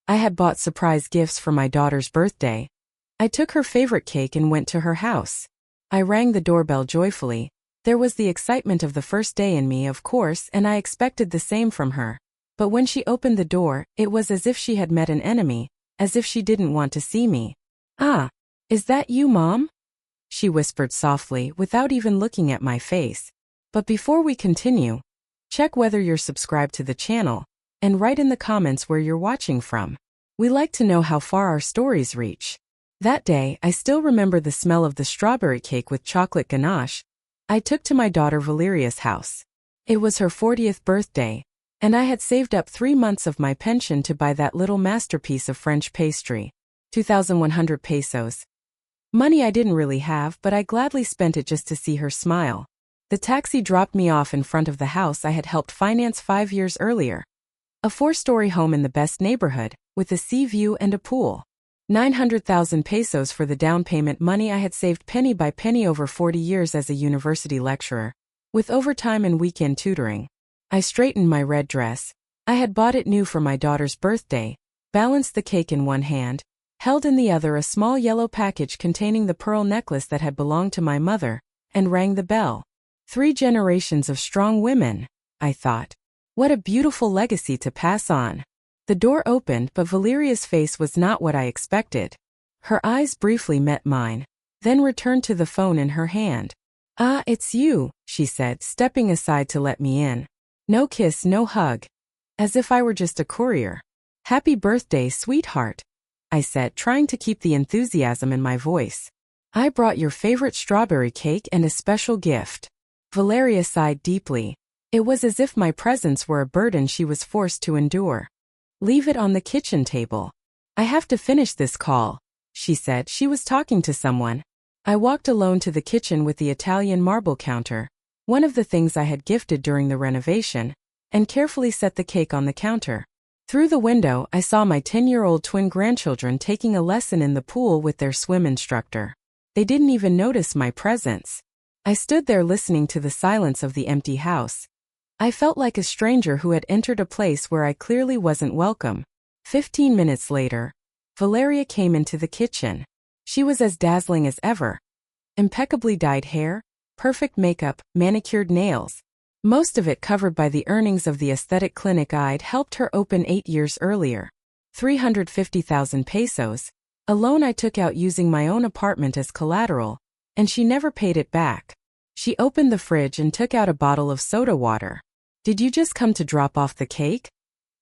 I had bought surprise gifts for my daughter's birthday. I took her favorite cake and went to her house. I rang the doorbell joyfully. There was the excitement of the first day in me, of course, and I expected the same from her. But when she opened the door, it was as if she had met an enemy, as if she didn't want to see me. "Ah, is that you, Mom?" she whispered softly without even looking at my face. But before we continue, check whether you're subscribed to the channel, and write in the comments where you're watching from. We like to know how far our stories reach. That day, I still remember the smell of the strawberry cake with chocolate ganache I took to my daughter Valeria's house. It was her 40th birthday, and I had saved up 3 months of my pension to buy that little masterpiece of French pastry. 2,100 pesos. Money I didn't really have, but I gladly spent it just to see her smile. The taxi dropped me off in front of the house I had helped finance 5 years earlier. A 4-story home in the best neighborhood, with a sea view and a pool. 900,000 pesos for the down payment, money I had saved penny by penny over 40 years as a university lecturer, with overtime and weekend tutoring. I straightened my red dress. I had bought it new for my daughter's birthday, balanced the cake in one hand, held in the other a small yellow package containing the pearl necklace that had belonged to my mother, and rang the bell. 3 generations of strong women, I thought. What a beautiful legacy to pass on. The door opened, but Valeria's face was not what I expected. Her eyes briefly met mine, then returned to the phone in her hand. "Ah, it's you," she said, stepping aside to let me in. No kiss, no hug. As if I were just a courier. "Happy birthday, sweetheart," I said, trying to keep the enthusiasm in my voice. "I brought your favorite strawberry cake and a special gift." Valeria sighed deeply. It was as if my presence were a burden she was forced to endure. "Leave it on the kitchen table. I have to finish this call," she said. She was talking to someone. I walked alone to the kitchen with the Italian marble counter, one of the things I had gifted during the renovation, and carefully set the cake on the counter. Through the window, I saw my 10-year-old twin grandchildren taking a lesson in the pool with their swim instructor. They didn't even notice my presence. I stood there listening to the silence of the empty house. I felt like a stranger who had entered a place where I clearly wasn't welcome. 15 minutes later, Valeria came into the kitchen. She was as dazzling as ever. Impeccably dyed hair, perfect makeup, manicured nails. Most of it covered by the earnings of the aesthetic clinic I'd helped her open 8 years earlier. 350,000 pesos, a loan I took out using my own apartment as collateral, and she never paid it back. She opened the fridge and took out a bottle of soda water. "Did you just come to drop off the cake?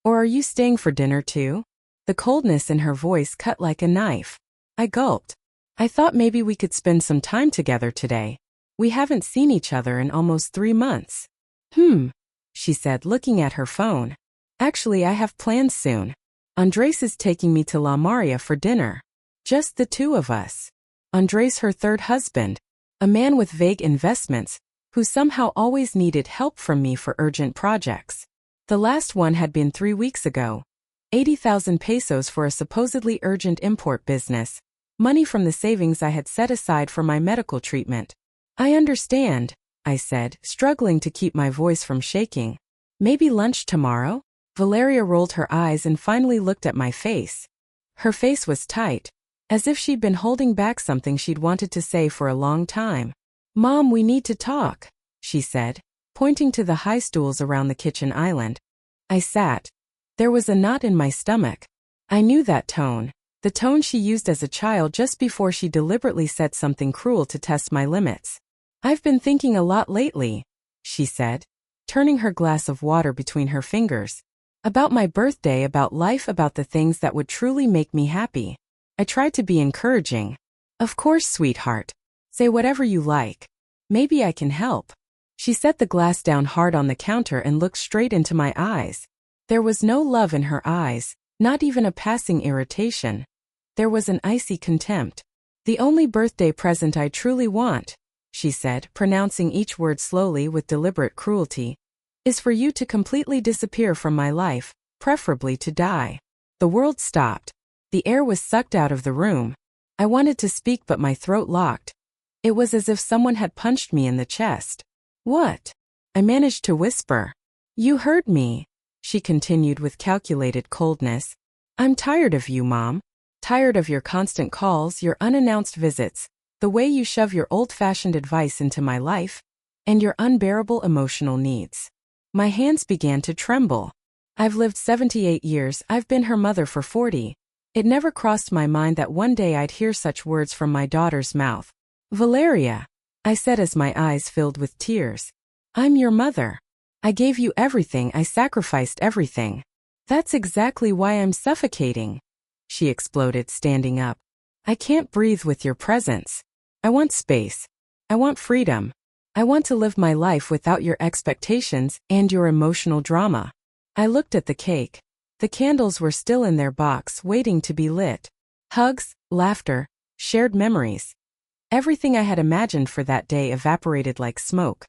Or are you staying for dinner too?" The coldness in her voice cut like a knife. I gulped. "I thought maybe we could spend some time together today. We haven't seen each other in almost 3 months. She said, looking at her phone. "Actually, I have plans soon. Andres is taking me to La Maria for dinner. Just the 2 of us. Andres, her 3rd husband, a man with vague investments, who somehow always needed help from me for urgent projects. The last one had been 3 weeks ago. 80,000 pesos for a supposedly urgent import business, money from the savings I had set aside for my medical treatment." "I understand," I said, struggling to keep my voice from shaking. "Maybe lunch tomorrow?" Valeria rolled her eyes and finally looked at my face. Her face was tight, as if she'd been holding back something she'd wanted to say for a long time. "Mom, we need to talk," she said, pointing to the high stools around the kitchen island. I sat. There was a knot in my stomach. I knew that tone, the tone she used as a child just before she deliberately said something cruel to test my limits. "I've been thinking a lot lately," she said, turning her glass of water between her fingers. "About my birthday, about life, about the things that would truly make me happy." I tried to be encouraging. "Of course, sweetheart. Say whatever you like. Maybe I can help." She set the glass down hard on the counter and looked straight into my eyes. There was no love in her eyes, not even a passing irritation. There was an icy contempt. "The only birthday present I truly want," she said, pronouncing each word slowly with deliberate cruelty, "is for you to completely disappear from my life, preferably to die." The world stopped. The air was sucked out of the room. I wanted to speak, but my throat locked. It was as if someone had punched me in the chest. "What?" I managed to whisper. "You heard me," she continued with calculated coldness. I'm tired of you, Mom. Tired of your constant calls, your unannounced visits, the way you shove your old-fashioned advice into my life, and your unbearable emotional needs. My hands began to tremble. I've lived 78 years, I've been her mother for 40. It never crossed my mind that one day I'd hear such words from my daughter's mouth. Valeria, I said as my eyes filled with tears. I'm your mother. I gave you everything, I sacrificed everything. That's exactly why I'm suffocating. She exploded, standing up. I can't breathe with your presence. I want space. I want freedom. I want to live my life without your expectations and your emotional drama. I looked at the cake. The candles were still in their box, waiting to be lit. Hugs, laughter, shared memories. Everything I had imagined for that day evaporated like smoke.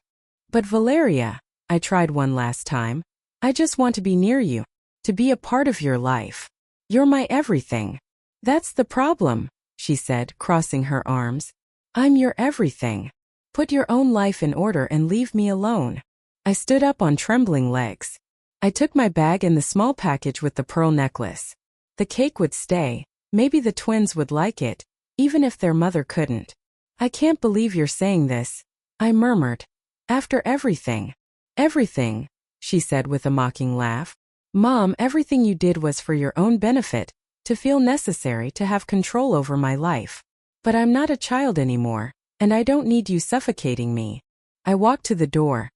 But Valeria, I tried one last time. I just want to be near you, to be a part of your life. You're my everything. That's the problem, she said, crossing her arms. I'm your everything. Put your own life in order and leave me alone. I stood up on trembling legs. I took my bag and the small package with the pearl necklace. The cake would stay. Maybe the twins would like it, even if their mother couldn't. I can't believe you're saying this, I murmured. After everything. Everything, she said with a mocking laugh. Mom, everything you did was for your own benefit, to feel necessary, to have control over my life. But I'm not a child anymore, and I don't need you suffocating me. I walked to the door.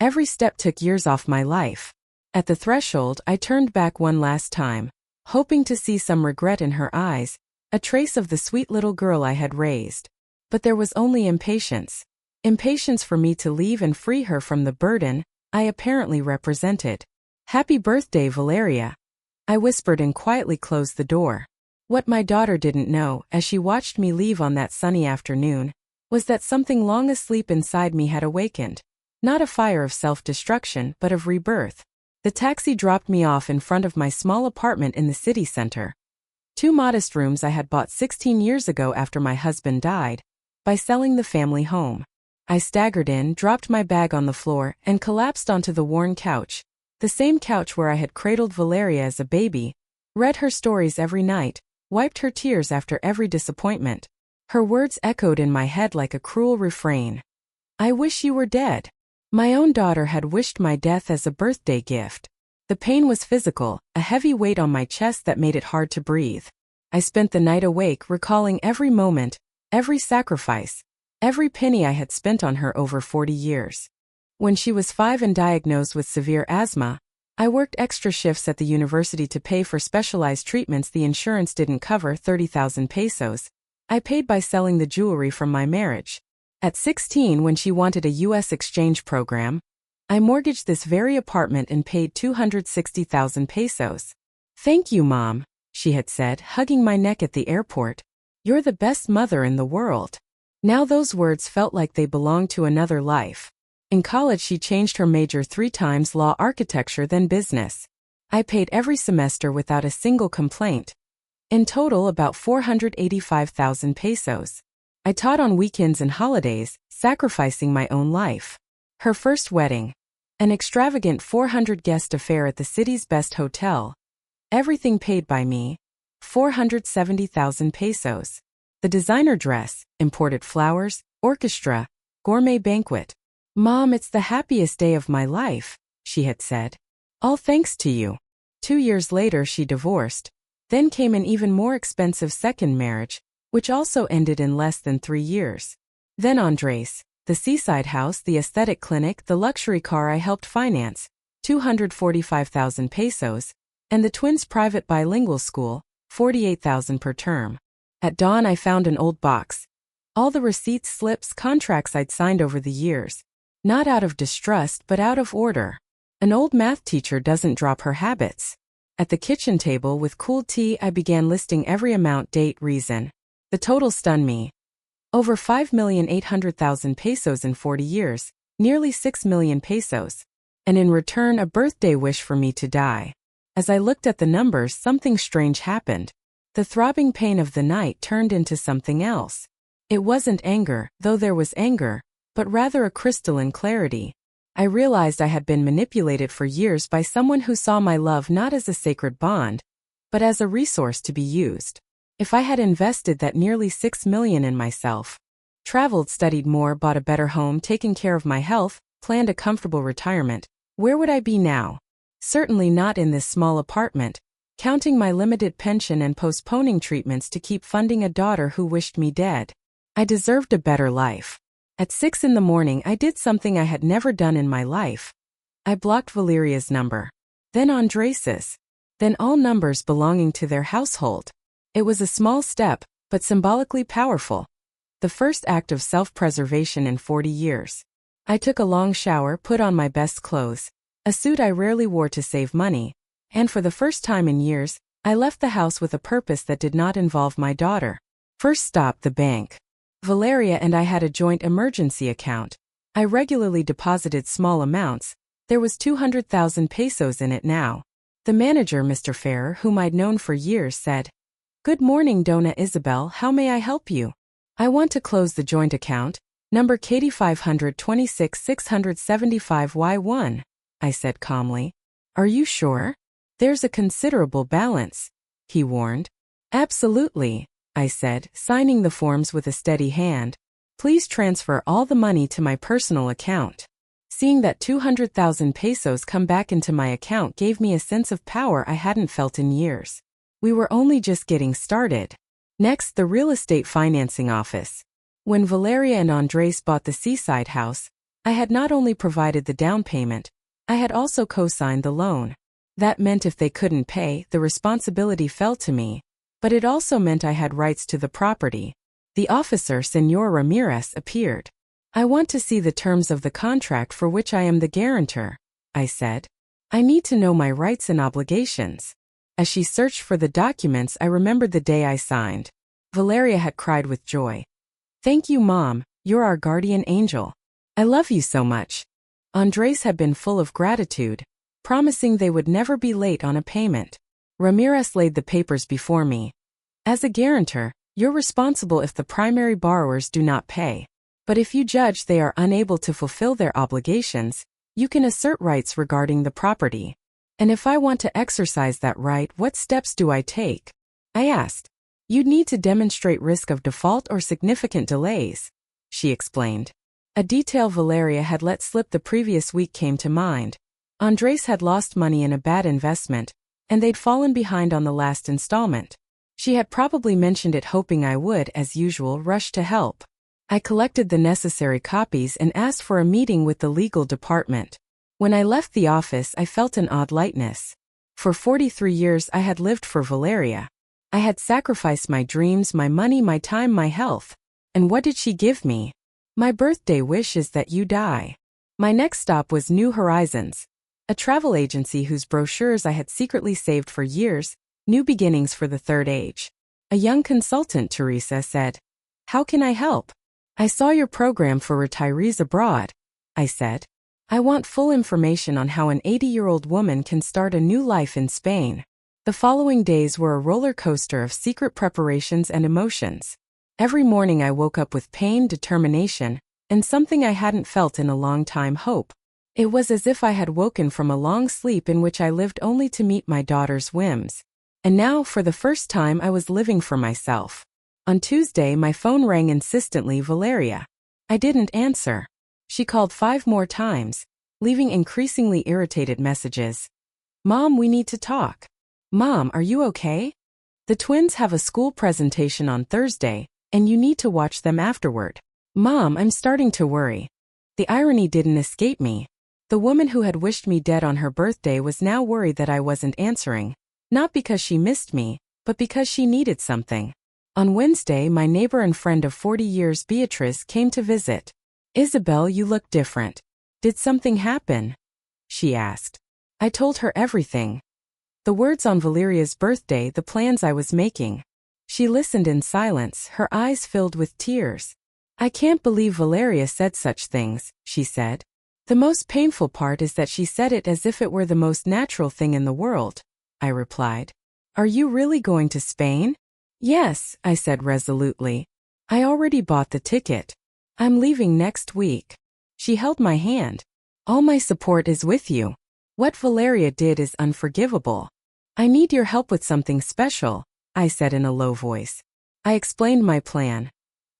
Every step took years off my life. At the threshold, I turned back one last time, hoping to see some regret in her eyes, a trace of the sweet little girl I had raised. But there was only impatience. Impatience for me to leave and free her from the burden I apparently represented. Happy birthday, Valeria, I whispered and quietly closed the door. What my daughter didn't know, as she watched me leave on that sunny afternoon, was that something long asleep inside me had awakened. Not a fire of self-destruction, but of rebirth. The taxi dropped me off in front of my small apartment in the city center. 2 modest rooms I had bought 16 years ago after my husband died, by selling the family home. I staggered in, dropped my bag on the floor, and collapsed onto the worn couch. The same couch where I had cradled Valeria as a baby, read her stories every night, wiped her tears after every disappointment. Her words echoed in my head like a cruel refrain. I wish you were dead. My own daughter had wished my death as a birthday gift. The pain was physical, a heavy weight on my chest that made it hard to breathe. I spent the night awake, recalling every moment, every sacrifice, every penny I had spent on her over 40 years. When she was 5 and diagnosed with severe asthma, I worked extra shifts at the university to pay for specialized treatments the insurance didn't cover. 30,000 pesos. I paid by selling the jewelry from my marriage. At 16, when she wanted a U.S. exchange program, I mortgaged this very apartment and paid 260,000 pesos. Thank you, Mom, she had said, hugging my neck at the airport. You're the best mother in the world. Now those words felt like they belonged to another life. In college she changed her major 3 times, law, architecture, then business. I paid every semester without a single complaint. In total about 485,000 pesos. I taught on weekends and holidays, sacrificing my own life. Her first wedding. An extravagant 400-guest affair at the city's best hotel. Everything paid by me. 470,000 pesos. The designer dress, imported flowers, orchestra, gourmet banquet. Mom, it's the happiest day of my life, she had said. All thanks to you. 2 years later she divorced. Then came an even more expensive second marriage, which also ended in less than 3 years. Then Andres, the seaside house, the aesthetic clinic, the luxury car I helped finance, 245,000 pesos, and the twins' private bilingual school, 48,000 per term. At dawn I found an old box. All the receipts, slips, contracts I'd signed over the years. Not out of distrust, but out of order. An old math teacher doesn't drop her habits. At the kitchen table with cooled tea I began listing every amount, date, reason. The total stunned me. Over 5,800,000 pesos in 40 years, nearly 6 million pesos. And in return a birthday wish for me to die. As I looked at the numbers, something strange happened. The throbbing pain of the night turned into something else. It wasn't anger, though there was anger, but rather a crystalline clarity. I realized I had been manipulated for years by someone who saw my love not as a sacred bond, but as a resource to be used. If I had invested that nearly $6 million in myself, traveled, studied more, bought a better home, taken care of my health, planned a comfortable retirement, where would I be now? Certainly not in this small apartment, counting my limited pension and postponing treatments to keep funding a daughter who wished me dead. I deserved a better life. At 6 in the morning, I did something I had never done in my life. I blocked Valeria's number, then Andres's, then all numbers belonging to their household. It was a small step, but symbolically powerful. The first act of self-preservation in 40 years. I took a long shower, put on my best clothes, a suit I rarely wore to save money, and for the first time in years, I left the house with a purpose that did not involve my daughter. First stop, the bank. Valeria and I had a joint emergency account. I regularly deposited small amounts. There was 200,000 pesos in it now. The manager, Mr. Ferrer, whom I'd known for years, said, "Good morning, Dona Isabel, how may I help you?" "I want to close the joint account, number Katie 526 675 Y1, I said calmly. "Are you sure? There's a considerable balance," he warned. "Absolutely," I said, signing the forms with a steady hand. "Please transfer all the money to my personal account." Seeing that 200,000 pesos come back into my account gave me a sense of power I hadn't felt in years. We were only just getting started. Next, the real estate financing office. When Valeria and Andres bought the seaside house, I had not only provided the down payment, I had also co-signed the loan. That meant if they couldn't pay, the responsibility fell to me, but it also meant I had rights to the property. The officer, Señor Ramirez, appeared. "I want to see the terms of the contract for which I am the guarantor," I said. "I need to know my rights and obligations." As she searched for the documents, I remembered the day I signed. Valeria had cried with joy. "Thank you, Mom, you're our guardian angel. I love you so much." Andres had been full of gratitude, promising they would never be late on a payment. Ramirez laid the papers before me. "As a guarantor, you're responsible if the primary borrowers do not pay. But if you judge they are unable to fulfill their obligations, you can assert rights regarding the property." "And if I want to exercise that right, what steps do I take?" I asked. "You'd need to demonstrate risk of default or significant delays," she explained. A detail Valeria had let slip the previous week came to mind. Andres had lost money in a bad investment, and they'd fallen behind on the last installment. She had probably mentioned it hoping I would, as usual, rush to help. I collected the necessary copies and asked for a meeting with the legal department. When I left the office, I felt an odd lightness. For 43 years I had lived for Valeria. I had sacrificed my dreams, my money, my time, my health. And what did she give me? "My birthday wish is that you die." My next stop was New Horizons, a travel agency whose brochures I had secretly saved for years, New Beginnings for the Third Age. A young consultant, Teresa, said, "How can I help?" "I saw your program for retirees abroad," I said. "I want full information on how an 80-year-old woman can start a new life in Spain." The following days were a roller coaster of secret preparations and emotions. Every morning I woke up with pain, determination, and something I hadn't felt in a long time, hope. It was as if I had woken from a long sleep in which I lived only to meet my daughter's whims. And now, for the first time, I was living for myself. On Tuesday, my phone rang insistently, Valeria. I didn't answer. She called 5 more times, leaving increasingly irritated messages. "Mom, we need to talk." "Mom, are you okay? The twins have a school presentation on Thursday, and you need to watch them afterward." "Mom, I'm starting to worry." The irony didn't escape me. The woman who had wished me dead on her birthday was now worried that I wasn't answering, not because she missed me, but because she needed something. On Wednesday, my neighbor and friend of 40 years, Beatrice, came to visit. "Isabel, you look different. Did something happen?" she asked. I told her everything. The words on Valeria's birthday, the plans I was making. She listened in silence, her eyes filled with tears. "I can't believe Valeria said such things," she said. "The most painful part is that she said it as if it were the most natural thing in the world," I replied. "Are you really going to Spain?" "Yes," I said resolutely. "I already bought the ticket. I'm leaving next week." She held my hand. "All my support is with you. What Valeria did is unforgivable." I need your help with something special, I said in a low voice. I explained my plan.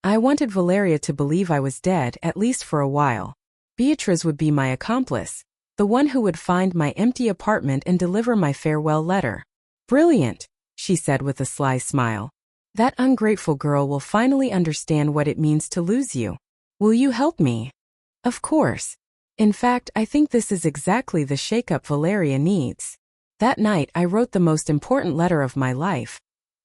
I wanted Valeria to believe I was dead, at least for a while. Beatrice would be my accomplice, the one who would find my empty apartment and deliver my farewell letter. Brilliant, she said with a sly smile. That ungrateful girl will finally understand what it means to lose you. Will you help me? Of course. In fact, I think this is exactly the shakeup Valeria needs. That night I wrote the most important letter of my life.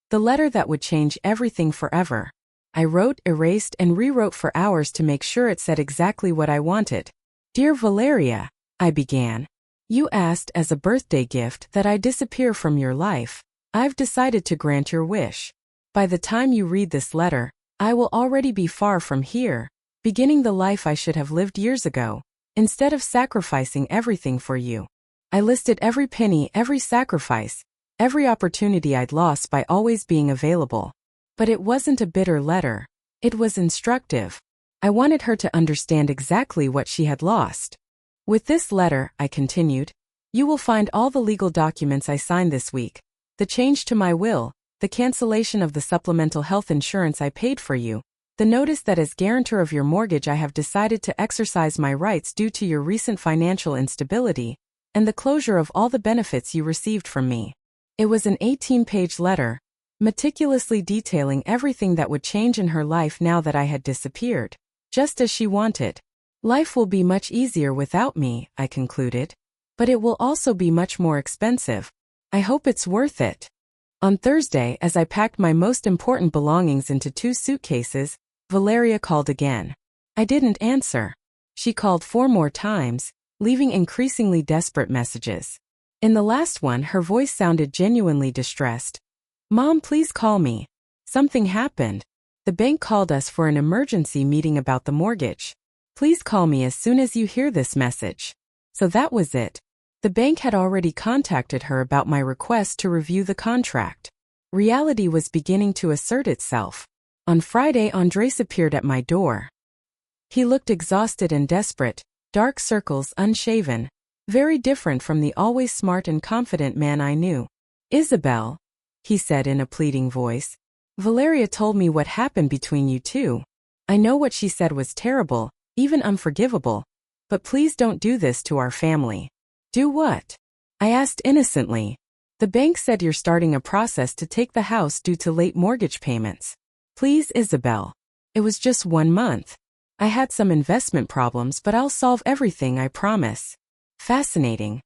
The letter that would change everything forever. I wrote, erased, and rewrote for hours to make sure it said exactly what I wanted. Dear Valeria, I began. You asked as a birthday gift that I disappear from your life. I've decided to grant your wish. By the time you read this letter, I will already be far from here, beginning the life I should have lived years ago, instead of sacrificing everything for you. I listed every penny, every sacrifice, every opportunity I'd lost by always being available. But it wasn't a bitter letter. It was instructive. I wanted her to understand exactly what she had lost. With this letter, I continued, you will find all the legal documents I signed this week, the change to my will, the cancellation of the supplemental health insurance I paid for you, the notice that as guarantor of your mortgage I have decided to exercise my rights due to your recent financial instability, and the closure of all the benefits you received from me. It was an 18-page letter, meticulously detailing everything that would change in her life now that I had disappeared, just as she wanted. Life will be much easier without me, I concluded. But it will also be much more expensive. I hope it's worth it. On Thursday, as I packed my most important belongings into 2 suitcases, Valeria called again. I didn't answer. She called 4 more times, leaving increasingly desperate messages. In the last one, her voice sounded genuinely distressed. Mom, please call me. Something happened. The bank called us for an emergency meeting about the mortgage. Please call me as soon as you hear this message. So that was it. The bank had already contacted her about my request to review the contract. Reality was beginning to assert itself. On Friday, Andres appeared at my door. He looked exhausted and desperate, dark circles, unshaven, very different from the always smart and confident man I knew. Isabel, he said in a pleading voice, Valeria told me what happened between you two. I know what she said was terrible, even unforgivable, but please don't do this to our family. Do what? I asked innocently. The bank said you're starting a process to take the house due to late mortgage payments. Please, Isabel. It was just 1 month. I had some investment problems, but I'll solve everything, I promise. Fascinating.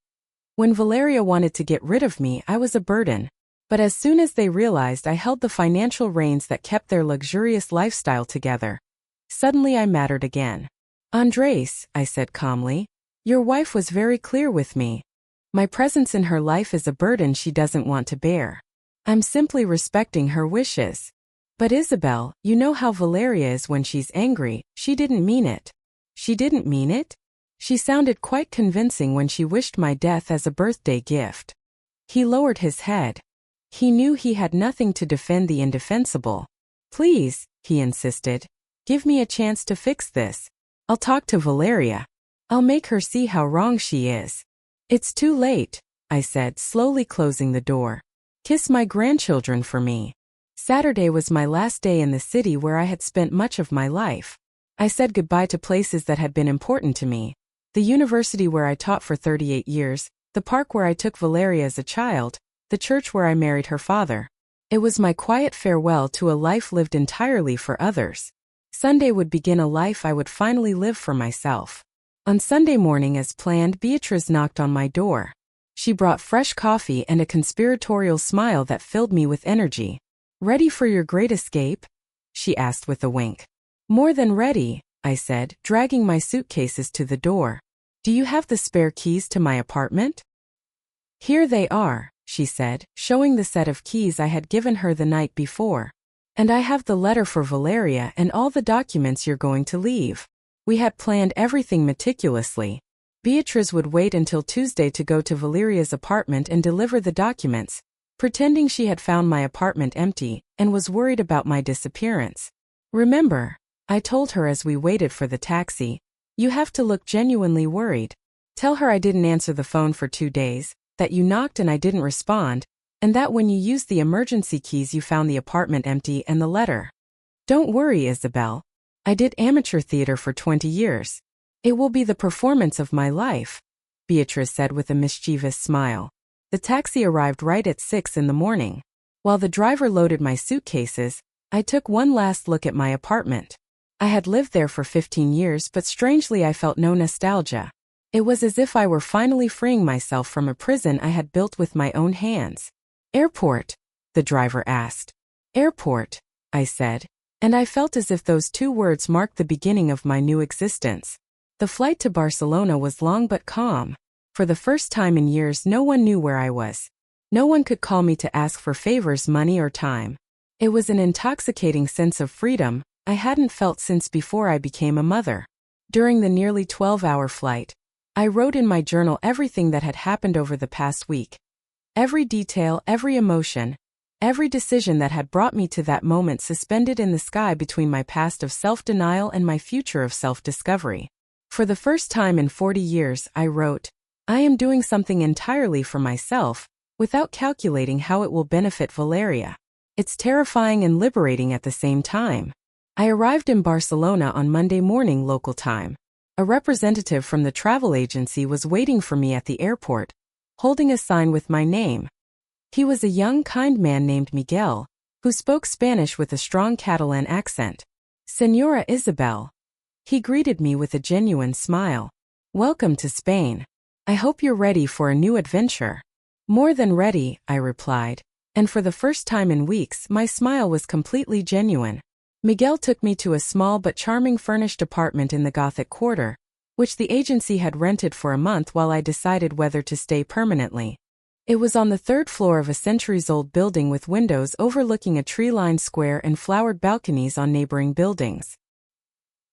When Valeria wanted to get rid of me, I was a burden. But as soon as they realized I held the financial reins that kept their luxurious lifestyle together, suddenly I mattered again. Andres, I said calmly, your wife was very clear with me. My presence in her life is a burden she doesn't want to bear. I'm simply respecting her wishes. But Isabel, you know how Valeria is when she's angry. She didn't mean it. She didn't mean it? She sounded quite convincing when she wished my death as a birthday gift. He lowered his head. He knew he had nothing to defend the indefensible. Please, he insisted, give me a chance to fix this. I'll talk to Valeria. I'll make her see how wrong she is. It's too late, I said, slowly closing the door. Kiss my grandchildren for me. Saturday was my last day in the city where I had spent much of my life. I said goodbye to places that had been important to me. The university where I taught for 38 years, the park where I took Valeria as a child, the church where I married her father. It was my quiet farewell to a life lived entirely for others. Sunday would begin a life I would finally live for myself. On Sunday morning, as planned, Beatrice knocked on my door. She brought fresh coffee and a conspiratorial smile that filled me with energy. Ready for your great escape? She asked with a wink. More than ready, I said, dragging my suitcases to the door. Do you have the spare keys to my apartment? Here they are, she said, showing the set of keys I had given her the night before. And I have the letter for Valeria and all the documents you're going to leave. We had planned everything meticulously. Beatrice would wait until Tuesday to go to Valeria's apartment and deliver the documents, pretending she had found my apartment empty and was worried about my disappearance. Remember, I told her as we waited for the taxi, you have to look genuinely worried. Tell her I didn't answer the phone for 2 days, that you knocked and I didn't respond, and that when you used the emergency keys you found the apartment empty and the letter. Don't worry, Isabel. I did amateur theater for 20 years. It will be the performance of my life, Beatrice said with a mischievous smile. The taxi arrived right at 6 in the morning. While the driver loaded my suitcases, I took one last look at my apartment. I had lived there for 15 years, but strangely I felt no nostalgia. It was as if I were finally freeing myself from a prison I had built with my own hands. Airport? The driver asked. Airport, I said, and I felt as if those two words marked the beginning of my new existence. The flight to Barcelona was long but calm. For the first time in years, no one knew where I was. No one could call me to ask for favors, money, or time. It was an intoxicating sense of freedom I hadn't felt since before I became a mother. During the nearly 12-hour flight, I wrote in my journal everything that had happened over the past week. Every detail, every emotion, every decision that had brought me to that moment suspended in the sky between my past of self-denial and my future of self-discovery. For the first time in 40 years, I wrote, I am doing something entirely for myself, without calculating how it will benefit Valeria. It's terrifying and liberating at the same time. I arrived in Barcelona on Monday morning local time. A representative from the travel agency was waiting for me at the airport, holding a sign with my name. He was a young, kind man named Miguel, who spoke Spanish with a strong Catalan accent. Señora Isabel. He greeted me with a genuine smile. Welcome to Spain. I hope you're ready for a new adventure. More than ready, I replied, and for the first time in weeks, my smile was completely genuine. Miguel took me to a small but charming furnished apartment in the Gothic Quarter, which the agency had rented for a month while I decided whether to stay permanently. It was on the third floor of a centuries-old building with windows overlooking a tree-lined square and flowered balconies on neighboring buildings.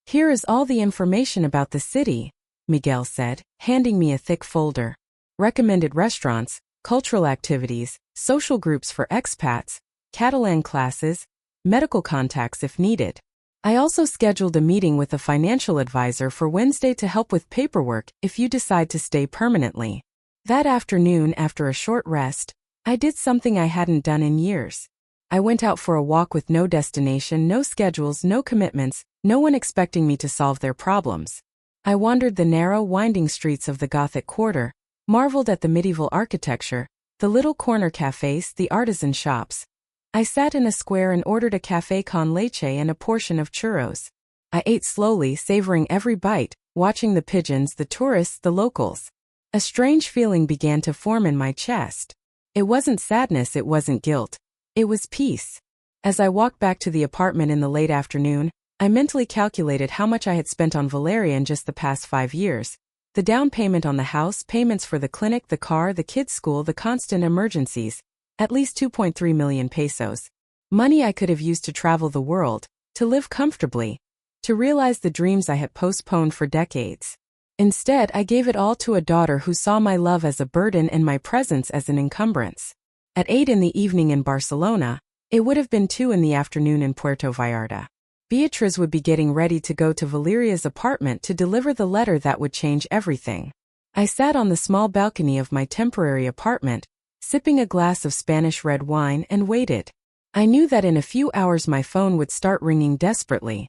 Here is all the information about the city, Miguel said, handing me a thick folder. Recommended restaurants, cultural activities, social groups for expats, Catalan classes, medical contacts if needed. I also scheduled a meeting with a financial advisor for Wednesday to help with paperwork if you decide to stay permanently. That afternoon, after a short rest, I did something I hadn't done in years. I went out for a walk with no destination, no schedules, no commitments, no one expecting me to solve their problems. I wandered the narrow, winding streets of the Gothic Quarter, marveled at the medieval architecture, the little corner cafes, the artisan shops. I sat in a square and ordered a café con leche and a portion of churros. I ate slowly, savoring every bite, watching the pigeons, the tourists, the locals. A strange feeling began to form in my chest. It wasn't sadness, it wasn't guilt. It was peace. As I walked back to the apartment in the late afternoon, I mentally calculated how much I had spent on Valeria in just the past 5 years. The down payment on the house, payments for the clinic, the car, the kids' school, the constant emergencies. At least 2.3 million pesos. Money I could have used to travel the world, to live comfortably, to realize the dreams I had postponed for decades. Instead, I gave it all to a daughter who saw my love as a burden and my presence as an encumbrance. At 8 in the evening in Barcelona, it would have been 2 in the afternoon in Puerto Vallarta. Beatriz would be getting ready to go to Valeria's apartment to deliver the letter that would change everything. I sat on the small balcony of my temporary apartment, sipping a glass of Spanish red wine, and waited. I knew that in a few hours my phone would start ringing desperately.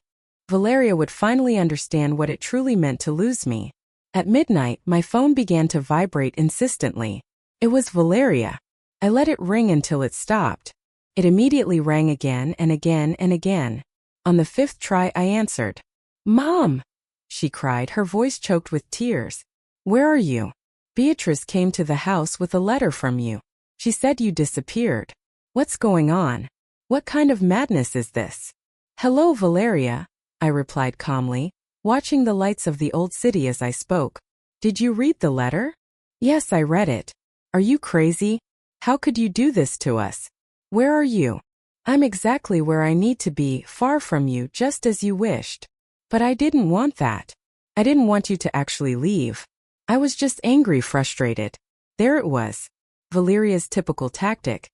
Valeria would finally understand what it truly meant to lose me. At midnight, my phone began to vibrate insistently. It was Valeria. I let it ring until it stopped. It immediately rang again and again and again. On the 5th try, I answered. "Mom!" she cried, her voice choked with tears. "Where are you? Beatrice came to the house with a letter from you. She said you disappeared. What's going on? What kind of madness is this?" "Hello, Valeria," I replied calmly, watching the lights of the old city as I spoke. "Did you read the letter?" "Yes, I read it. Are you crazy? How could you do this to us? Where are you?" "I'm exactly where I need to be, far from you, just as you wished. But I didn't want that. I didn't want you to actually leave. I was just angry, frustrated." There it was. Valeria's typical tactic.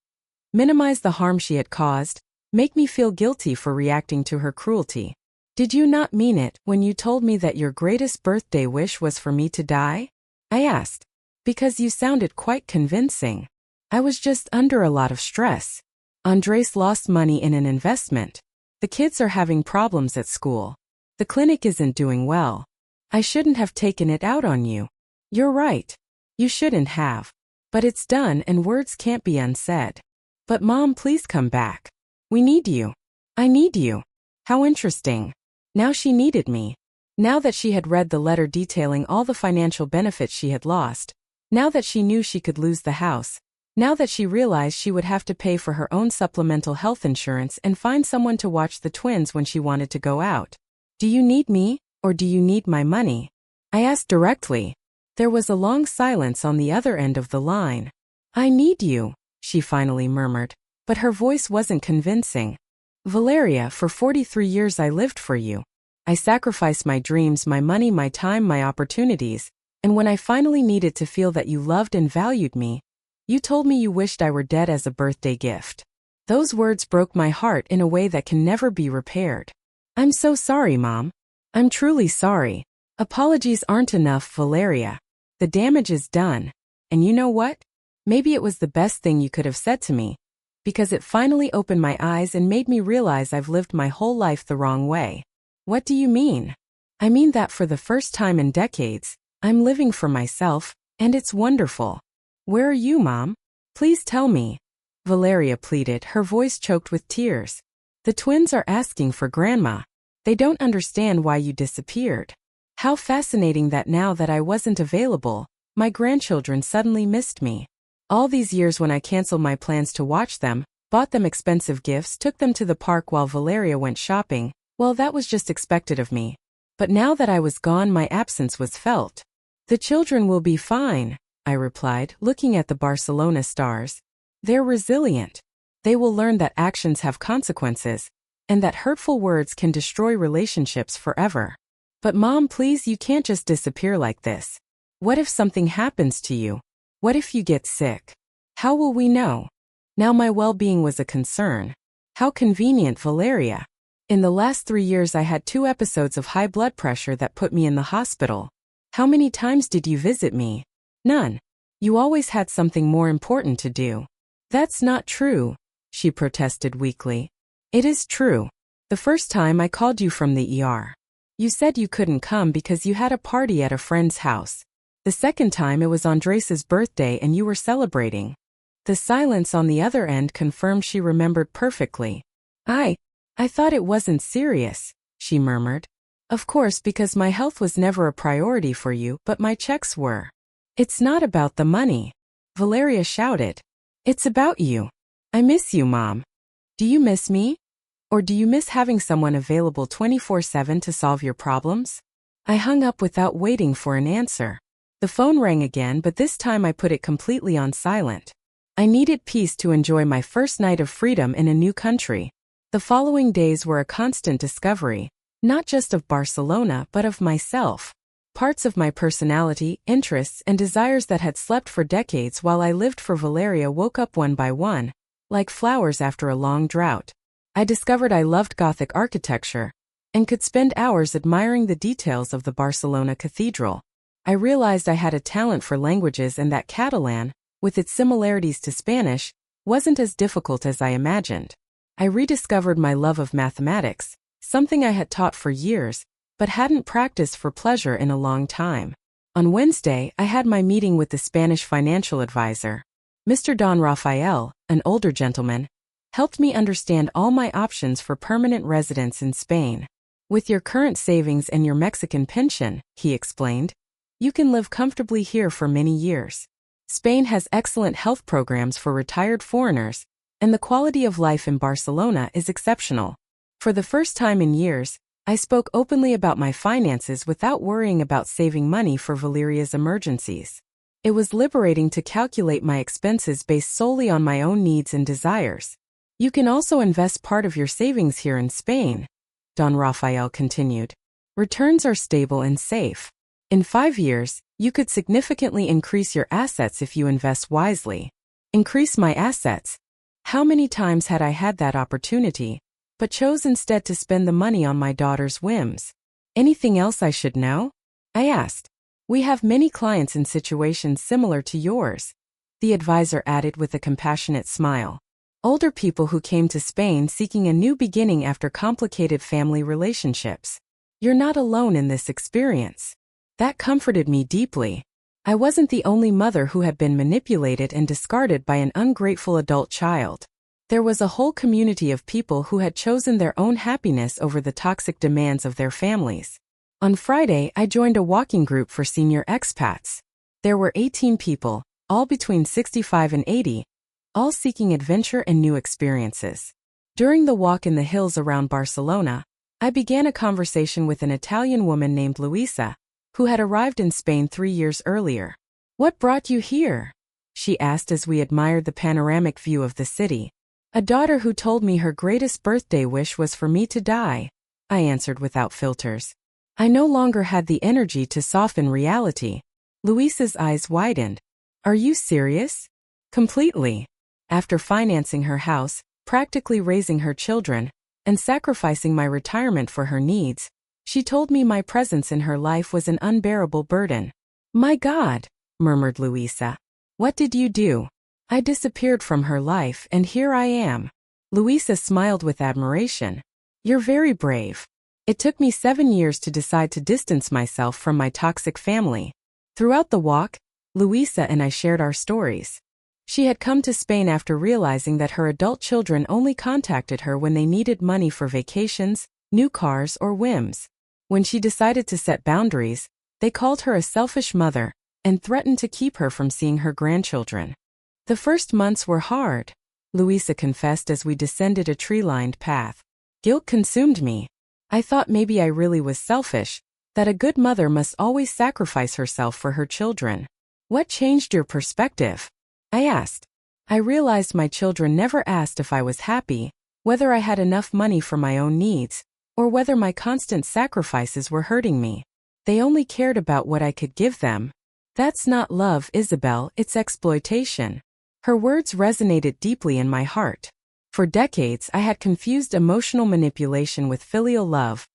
Minimize the harm she had caused, make me feel guilty for reacting to her cruelty. "Did you not mean it when you told me that your greatest birthday wish was for me to die?" I asked. "Because you sounded quite convincing." I was just under a lot of stress. Andres lost money in an investment. The kids are having problems at school. The clinic isn't doing well. I shouldn't have taken it out on you. You're right. You shouldn't have. But it's done and words can't be unsaid. But Mom, please come back. We need you. I need you. How interesting. Now she needed me. Now that she had read the letter detailing all the financial benefits she had lost. Now that she knew she could lose the house. Now that she realized she would have to pay for her own supplemental health insurance and find someone to watch the twins when she wanted to go out. Do you need me, or do you need my money? I asked directly. There was a long silence on the other end of the line. I need you, she finally murmured, but her voice wasn't convincing. Valeria, for 43 years I lived for you. I sacrificed my dreams, my money, my time, my opportunities, and when I finally needed to feel that you loved and valued me, you told me you wished I were dead as a birthday gift. Those words broke my heart in a way that can never be repaired. I'm so sorry, Mom. I'm truly sorry. Apologies aren't enough, Valeria. The damage is done. And you know what? Maybe it was the best thing you could have said to me, because it finally opened my eyes and made me realize I've lived my whole life the wrong way. What do you mean? I mean that for the first time in decades, I'm living for myself, and it's wonderful. Where are you, Mom? Please tell me. Valeria pleaded, her voice choked with tears. The twins are asking for Grandma. They don't understand why you disappeared. How fascinating that now that I wasn't available, my grandchildren suddenly missed me. All these years when I canceled my plans to watch them, bought them expensive gifts, took them to the park while Valeria went shopping, well, that was just expected of me. But now that I was gone, my absence was felt. The children will be fine, I replied, looking at the Barcelona stars. They're resilient. They will learn that actions have consequences, and that hurtful words can destroy relationships forever. But Mom, please, you can't just disappear like this. What if something happens to you? What if you get sick? How will we know? Now my well-being was a concern. How convenient, Valeria. In the last 3 years I had 2 episodes of high blood pressure that put me in the hospital. How many times did you visit me? None. You always had something more important to do. That's not true, she protested weakly. It is true. The first time I called you from the ER. You said you couldn't come because you had a party at a friend's house. The second time it was Andres's birthday and you were celebrating. The silence on the other end confirmed she remembered perfectly. I thought it wasn't serious, she murmured. Of course, because my health was never a priority for you, but my checks were. It's not about the money, Valeria shouted. It's about you. I miss you, Mom. Do you miss me? Or do you miss having someone available 24/7 to solve your problems? I hung up without waiting for an answer. The phone rang again, but this time I put it completely on silent. I needed peace to enjoy my first night of freedom in a new country. The following days were a constant discovery, not just of Barcelona but of myself. Parts of my personality, interests, and desires that had slept for decades while I lived for Valeria woke up one by one, like flowers after a long drought. I discovered I loved Gothic architecture, and could spend hours admiring the details of the Barcelona cathedral. I realized I had a talent for languages and that Catalan, with its similarities to Spanish, wasn't as difficult as I imagined. I rediscovered my love of mathematics, something I had taught for years, but hadn't practiced for pleasure in a long time. On Wednesday, I had my meeting with the Spanish financial advisor. Mr. Don Rafael, an older gentleman, helped me understand all my options for permanent residence in Spain. With your current savings and your Mexican pension, he explained, you can live comfortably here for many years. Spain has excellent health programs for retired foreigners, and the quality of life in Barcelona is exceptional. For the first time in years, I spoke openly about my finances without worrying about saving money for Valeria's emergencies. It was liberating to calculate my expenses based solely on my own needs and desires. You can also invest part of your savings here in Spain, Don Rafael continued. Returns are stable and safe. In 5 years, you could significantly increase your assets if you invest wisely. Increase my assets? How many times had I had that opportunity, but chose instead to spend the money on my daughter's whims? Anything else I should know? I asked. We have many clients in situations similar to yours. the advisor added with a compassionate smile. Older people who came to Spain seeking a new beginning after complicated family relationships. You're not alone in this experience. That comforted me deeply. I wasn't the only mother who had been manipulated and discarded by an ungrateful adult child. There was a whole community of people who had chosen their own happiness over the toxic demands of their families. On Friday, I joined a walking group for senior expats. There were 18 people, all between 65 and 80, all seeking adventure and new experiences. During the walk in the hills around Barcelona, I began a conversation with an Italian woman named Luisa, who had arrived in Spain 3 years earlier. "What brought you here?" she asked as we admired the panoramic view of the city. "A daughter who told me her greatest birthday wish was for me to die," I answered without filters. I no longer had the energy to soften reality. Luisa's eyes widened. "Are you serious?" "Completely. After financing her house, practically raising her children, and sacrificing my retirement for her needs, she told me my presence in her life was an unbearable burden." "My God," murmured Luisa. "What did you do?" "I disappeared from her life and here I am." Luisa smiled with admiration. "You're very brave. It took me 7 years to decide to distance myself from my toxic family." Throughout the walk, Luisa and I shared our stories. She had come to Spain after realizing that her adult children only contacted her when they needed money for vacations, new cars, or whims. When she decided to set boundaries, they called her a selfish mother and threatened to keep her from seeing her grandchildren. "The first months were hard," Luisa confessed as we descended a tree-lined path. "Guilt consumed me. I thought maybe I really was selfish, that a good mother must always sacrifice herself for her children." "What changed your perspective?" I asked. "I realized my children never asked if I was happy, whether I had enough money for my own needs, or whether my constant sacrifices were hurting me. They only cared about what I could give them." "That's not love, Isabel, it's exploitation." Her words resonated deeply in my heart. For decades, I had confused emotional manipulation with filial love,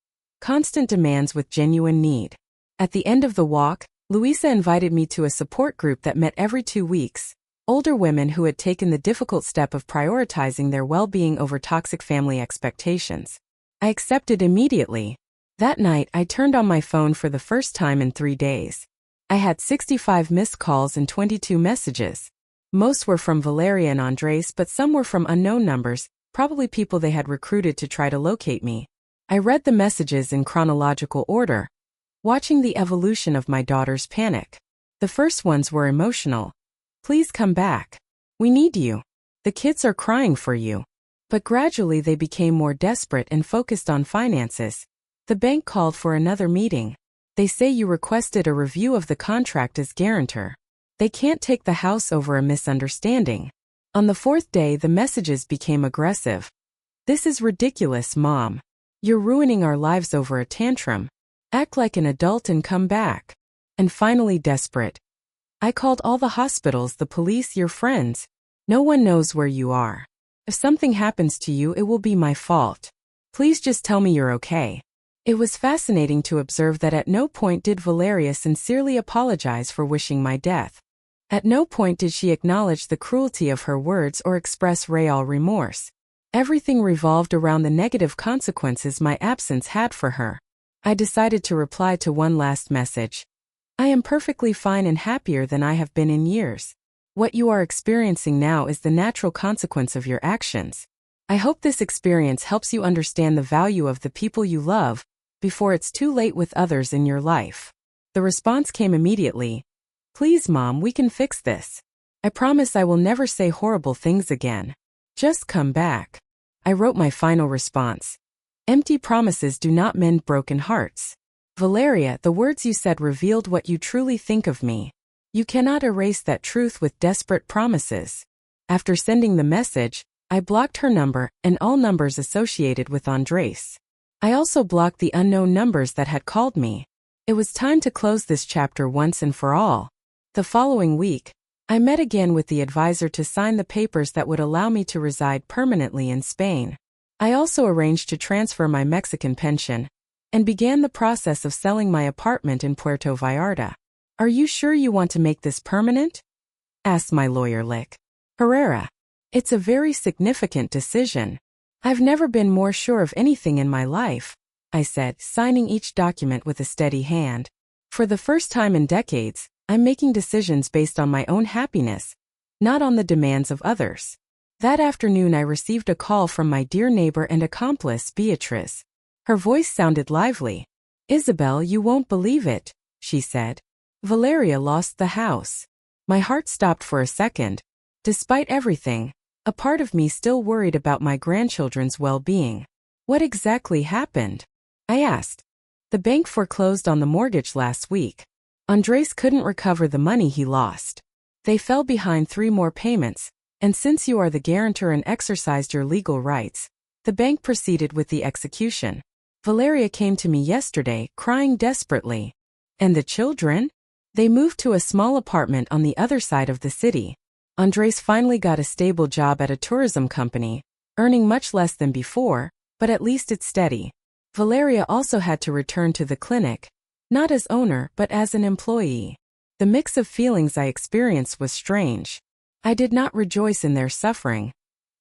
constant demands with genuine need. At the end of the walk, Luisa invited me to a support group that met every 2 weeks. Older women who had taken the difficult step of prioritizing their well-being over toxic family expectations. I accepted immediately. That night, I turned on my phone for the first time in 3 days. I had 65 missed calls and 22 messages. Most were from Valeria and Andres, but some were from unknown numbers, probably people they had recruited to try to locate me. I read the messages in chronological order, watching the evolution of my daughter's panic. The first ones were emotional. "Please come back. We need you. The kids are crying for you." But gradually they became more desperate and focused on finances. "The bank called for another meeting. They say you requested a review of the contract as guarantor. They can't take the house over a misunderstanding." On the 4th day, the messages became aggressive. "This is ridiculous, Mom. You're ruining our lives over a tantrum. Act like an adult and come back." And finally, desperate. "I called all the hospitals, the police, your friends. No one knows where you are. If something happens to you, it will be my fault. Please just tell me you're okay." It was fascinating to observe that at no point did Valeria sincerely apologize for wishing my death. At no point did she acknowledge the cruelty of her words or express real remorse. Everything revolved around the negative consequences my absence had for her. I decided to reply to one last message. "I am perfectly fine and happier than I have been in years. What you are experiencing now is the natural consequence of your actions. I hope this experience helps you understand the value of the people you love before it's too late with others in your life." The response came immediately. "Please, Mom, we can fix this. I promise I will never say horrible things again. Just come back." I wrote my final response. "Empty promises do not mend broken hearts. Valeria, the words you said revealed what you truly think of me. You cannot erase that truth with desperate promises." After sending the message, I blocked her number and all numbers associated with Andres. I also blocked the unknown numbers that had called me. It was time to close this chapter once and for all. The following week, I met again with the advisor to sign the papers that would allow me to reside permanently in Spain. I also arranged to transfer my Mexican pension and began the process of selling my apartment in Puerto Vallarta. "Are you sure you want to make this permanent?" asked my lawyer Lick. Herrera. It's a very significant decision. I've never been more sure of anything in my life, I said, signing each document with a steady hand. For the first time in decades, I'm making decisions based on my own happiness, not on the demands of others. That afternoon I received a call from my dear neighbor and accomplice, Beatrice. Her voice sounded lively. Isabel, you won't believe it, she said. Valeria lost the house. My heart stopped for a second. Despite everything, a part of me still worried about my grandchildren's well-being. What exactly happened? I asked. The bank foreclosed on the mortgage last week. Andres couldn't recover the money he lost. They fell behind 3 more payments, and since you are the guarantor and exercised your legal rights, the bank proceeded with the execution. Valeria came to me yesterday, crying desperately. And the children? They moved to a small apartment on the other side of the city. Andres finally got a stable job at a tourism company, earning much less than before, but at least it's steady. Valeria also had to return to the clinic, not as owner but as an employee. The mix of feelings I experienced was strange. I did not rejoice in their suffering.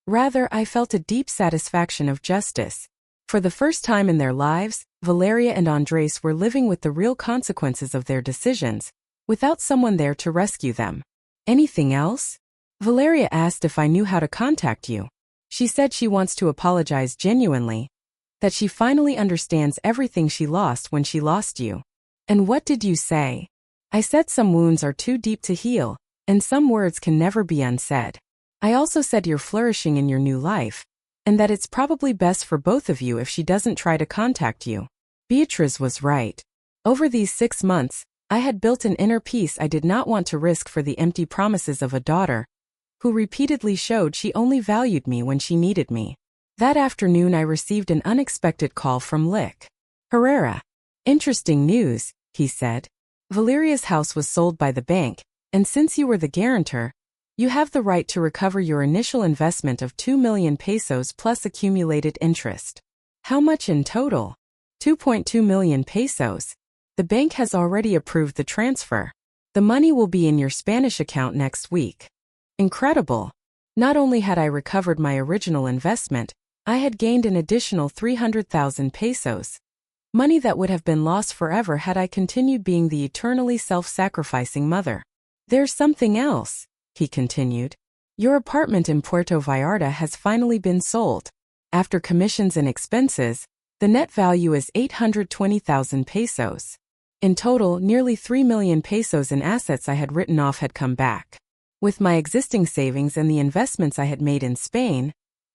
Rather, I felt a deep satisfaction of justice. For the first time in their lives, Valeria and Andres were living with the real consequences of their decisions, without someone there to rescue them. Anything else? Valeria asked if I knew how to contact you. She said she wants to apologize genuinely, that she finally understands everything she lost when she lost you. And what did you say? I said some wounds are too deep to heal, and some words can never be unsaid. I also said you're flourishing in your new life, and that it's probably best for both of you if she doesn't try to contact you. Beatrice was right. Over these 6 months, I had built an inner peace I did not want to risk for the empty promises of a daughter, who repeatedly showed she only valued me when she needed me. That afternoon I received an unexpected call from Lick. Herrera. Interesting news, he said. Valeria's house was sold by the bank, and since you were the guarantor, you have the right to recover your initial investment of 2 million pesos plus accumulated interest. How much in total? 2.2 million pesos. The bank has already approved the transfer. The money will be in your Spanish account next week. Incredible. Not only had I recovered my original investment, I had gained an additional 300,000 pesos. Money that would have been lost forever had I continued being the eternally self-sacrificing mother. There's something else, he continued. Your apartment in Puerto Vallarta has finally been sold. After commissions and expenses, the net value is 820,000 pesos. In total, nearly 3 million pesos in assets I had written off had come back. With my existing savings and the investments I had made in Spain,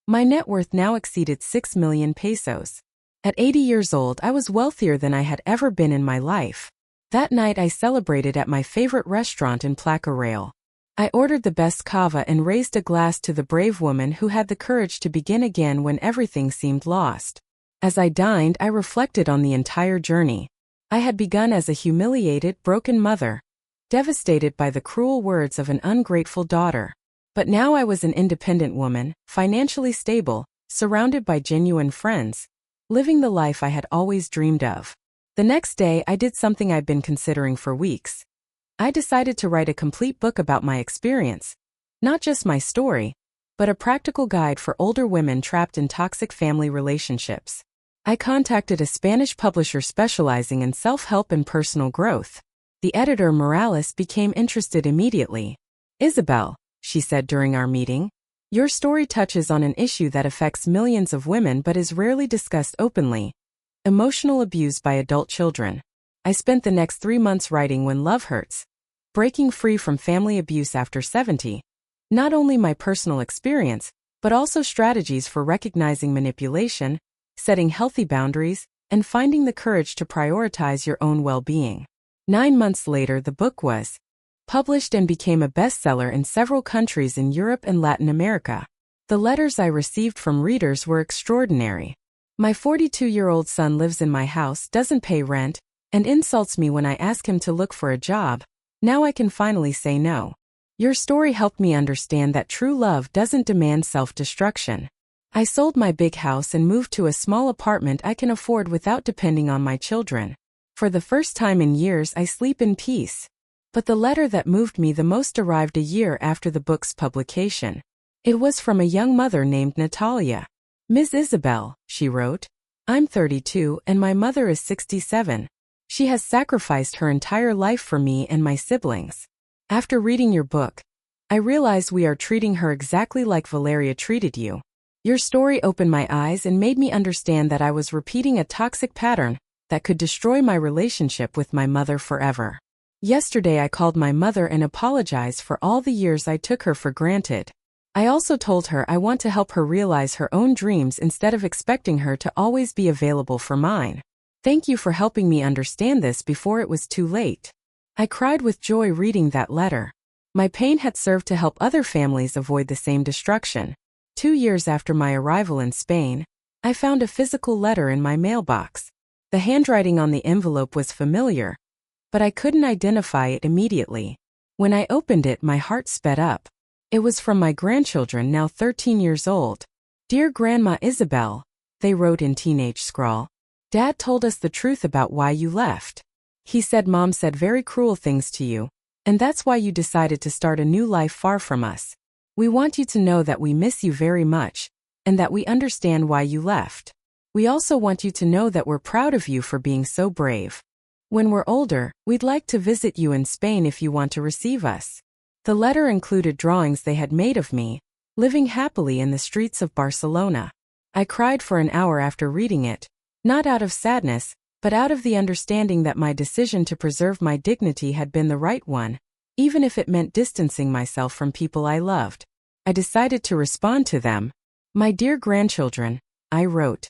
my net worth now exceeded 6 million pesos. At 80 years old, I was wealthier than I had ever been in my life. That night I celebrated at my favorite restaurant in Placa Real. I ordered the best cava and raised a glass to the brave woman who had the courage to begin again when everything seemed lost. As I dined, I reflected on the entire journey. I had begun as a humiliated, broken mother, devastated by the cruel words of an ungrateful daughter. But now I was an independent woman, financially stable, surrounded by genuine friends, living the life I had always dreamed of. The next day, I did something I'd been considering for weeks. I decided to write a complete book about my experience. Not just my story, but a practical guide for older women trapped in toxic family relationships. I contacted a Spanish publisher specializing in self-help and personal growth. The editor, Morales, became interested immediately. Isabel, she said during our meeting, your story touches on an issue that affects millions of women but is rarely discussed openly: emotional abuse by adult children. I spent the next 3 months writing When Love Hurts, Breaking Free from Family Abuse After 70. Not only my personal experience, but also strategies for recognizing manipulation, setting healthy boundaries, and finding the courage to prioritize your own well-being. 9 months later, the book was published and became a bestseller in several countries in Europe and Latin America. The letters I received from readers were extraordinary. My 42-year-old son lives in my house, doesn't pay rent, and insults me when I ask him to look for a job. Now I can finally say no. Your story helped me understand that true love doesn't demand self-destruction. I sold my big house and moved to a small apartment I can afford without depending on my children. For the first time in years, I sleep in peace. But the letter that moved me the most arrived a year after the book's publication. It was from a young mother named Natalia. "Ms. Isabel," she wrote, "I'm 32 and my mother is 67. She has sacrificed her entire life for me and my siblings. After reading your book, I realize we are treating her exactly like Valeria treated you. Your story opened my eyes and made me understand that I was repeating a toxic pattern that could destroy my relationship with my mother forever. Yesterday I called my mother and apologized for all the years I took her for granted. I also told her I want to help her realize her own dreams instead of expecting her to always be available for mine. Thank you for helping me understand this before it was too late." I cried with joy reading that letter. My pain had served to help other families avoid the same destruction. 2 years after my arrival in Spain, I found a physical letter in my mailbox. The handwriting on the envelope was familiar, but I couldn't identify it immediately. When I opened it, my heart sped up. It was from my grandchildren, now 13 years old. "Dear Grandma Isabel," they wrote in teenage scrawl, "Dad told us the truth about why you left. He said Mom said very cruel things to you, and that's why you decided to start a new life far from us. We want you to know that we miss you very much, and that we understand why you left. We also want you to know that we're proud of you for being so brave. When we're older, we'd like to visit you in Spain if you want to receive us." The letter included drawings they had made of me, living happily in the streets of Barcelona. I cried for an hour after reading it, not out of sadness, but out of the understanding that my decision to preserve my dignity had been the right one, even if it meant distancing myself from people I loved. I decided to respond to them. "My dear grandchildren," I wrote,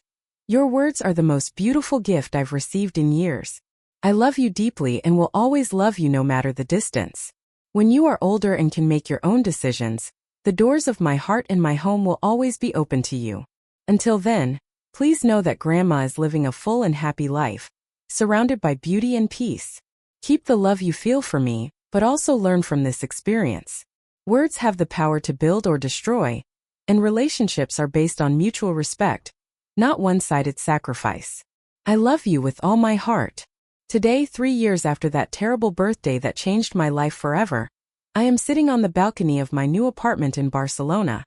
"your words are the most beautiful gift I've received in years. I love you deeply and will always love you no matter the distance. When you are older and can make your own decisions, the doors of my heart and my home will always be open to you. Until then, please know that Grandma is living a full and happy life, surrounded by beauty and peace. Keep the love you feel for me, but also learn from this experience. Words have the power to build or destroy, and relationships are based on mutual respect, not one-sided sacrifice. I love you with all my heart." Today, 3 years after that terrible birthday that changed my life forever, I am sitting on the balcony of my new apartment in Barcelona,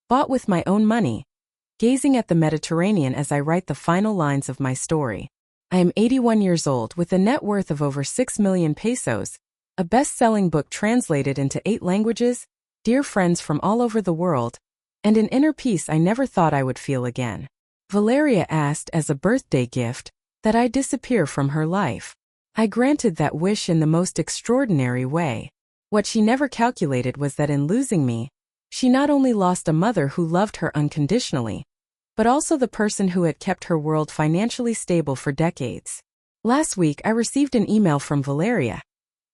bought with my own money, gazing at the Mediterranean as I write the final lines of my story. I am 81 years old with a net worth of over 6 million pesos, a best-selling book translated into 8 languages, dear friends from all over the world, and an inner peace I never thought I would feel again. Valeria asked as a birthday gift that I disappear from her life. I granted that wish in the most extraordinary way. What she never calculated was that in losing me, she not only lost a mother who loved her unconditionally, but also the person who had kept her world financially stable for decades. Last week I received an email from Valeria,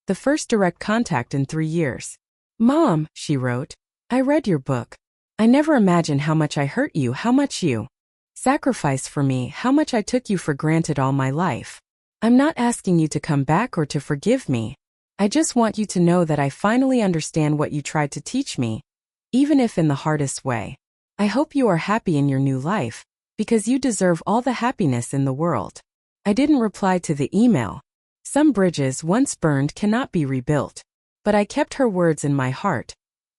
the first direct contact in 3 years. "Mom," she wrote, "I read your book. I never imagined how much I hurt you, how much you sacrificed for me, how much I took you for granted all my life. I'm not asking you to come back or to forgive me. I just want you to know that I finally understand what you tried to teach me, even if in the hardest way. I hope you are happy in your new life, because you deserve all the happiness in the world." I didn't reply to the email. Some bridges once burned cannot be rebuilt. But I kept her words in my heart,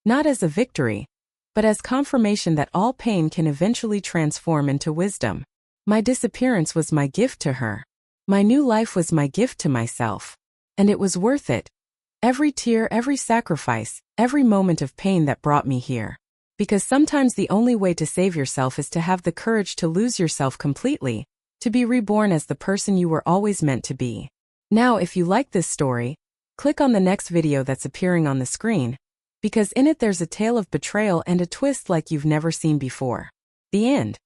not as a victory, but as confirmation that all pain can eventually transform into wisdom. My disappearance was my gift to her. My new life was my gift to myself. And it was worth it. Every tear, every sacrifice, every moment of pain that brought me here. Because sometimes the only way to save yourself is to have the courage to lose yourself completely, to be reborn as the person you were always meant to be. Now, if you like this story, click on the next video that's appearing on the screen, because in it there's a tale of betrayal and a twist like you've never seen before. The end.